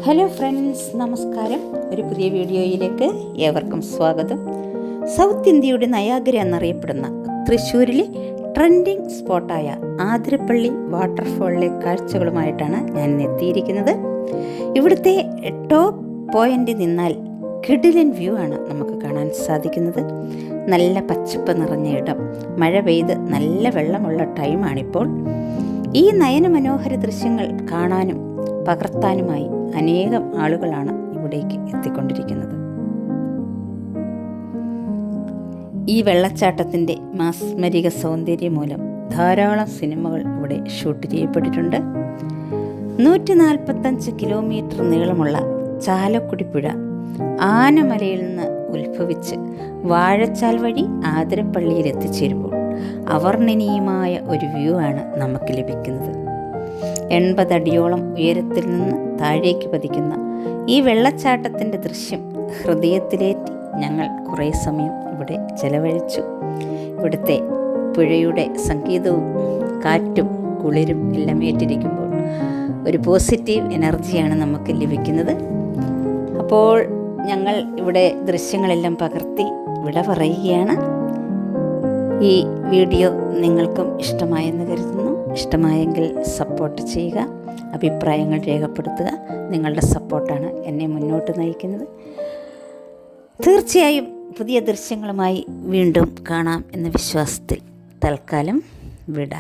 Hello friends, നമസ്കാരം. ഒരു പുതിയ വീഡിയോയിലേക്ക് ഏവർക്കും സ്വാഗതം. സൗത്ത് ഇന്ത്യയുടെ നയാഗ്ര എന്നറിയപ്പെടുന്ന തൃശ്ശൂരിലെ ട്രെൻഡിങ് സ്പോട്ടായ ആതിരപ്പള്ളി വാട്ടർഫോളിലെ കാഴ്ചകളുമായിട്ടാണ് ഞാൻ എത്തിയിരിക്കുന്നത്. ഇവിടുത്തെ ടോപ്പ് പോയിന്റ് നിന്നാൽ കിടിലൻ വ്യൂ ആണ് നമുക്ക് കാണാൻ സാധിക്കുന്നത്. നല്ല പച്ചപ്പ് നിറഞ്ഞ ഇടം, മഴ പെയ്ത് നല്ല വെള്ളമുള്ള ടൈമാണിപ്പോൾ. ഈ നയനമനോഹര ദൃശ്യങ്ങൾ കാണാനും പകർത്താനുമായി അനേകം ആളുകളാണ് ഇവിടേക്ക് എത്തിക്കൊണ്ടിരിക്കുന്നത്. ഈ വെള്ളച്ചാട്ടത്തിൻ്റെ മാസ്മരിക സൗന്ദര്യം മൂലം ധാരാളം സിനിമകൾ ഇവിടെ ഷൂട്ട് ചെയ്യപ്പെട്ടിട്ടുണ്ട്. 145 കിലോമീറ്റർ നീളമുള്ള ചാലക്കുടി പുഴ ആനമലയിൽ നിന്ന് ഉത്ഭവിച്ച് വാഴച്ചാൽ വഴി ആതിരപ്പള്ളിയിൽ എത്തിച്ചേരുമ്പോൾ അവർണ്ണനീയമായ ഒരു വ്യൂ ആണ് നമുക്ക് ലഭിക്കുന്നത്. 80 അടിയോളം ഉയരത്തിൽ നിന്ന് താഴേക്ക് പതിക്കുന്ന ഈ വെള്ളച്ചാട്ടത്തിൻ്റെ ദൃശ്യം ഹൃദയത്തിലേറ്റി ഞങ്ങൾ കുറേ സമയം ഇവിടെ ചെലവഴിച്ചു. ഇവിടുത്തെ പുഴയുടെ സംഗീതവും കാറ്റും കുളിരും എല്ലാം ഏറ്റിരിക്കുമ്പോൾ ഒരു പോസിറ്റീവ് എനർജിയാണ് നമുക്ക് ലഭിക്കുന്നത്. അപ്പോൾ ഞങ്ങൾ ഇവിടെ ദൃശ്യങ്ങളെല്ലാം പകർത്തി വിട പറയുകയാണ്. ഈ വീഡിയോ നിങ്ങൾക്കും ഇഷ്ടമായെന്ന് കരുതുന്നു. ഇഷ്ടമായെങ്കിൽ സപ്പോർട്ട് ചെയ്യുക, അഭിപ്രായങ്ങൾ രേഖപ്പെടുത്തുക. നിങ്ങളുടെ സപ്പോർട്ടാണ് എന്നെ മുന്നോട്ട് നയിക്കുന്നത്. തീർച്ചയായും പുതിയ ദൃശ്യങ്ങളുമായി വീണ്ടും കാണാം എന്ന വിശ്വാസത്തിൽ തൽക്കാലം വിട.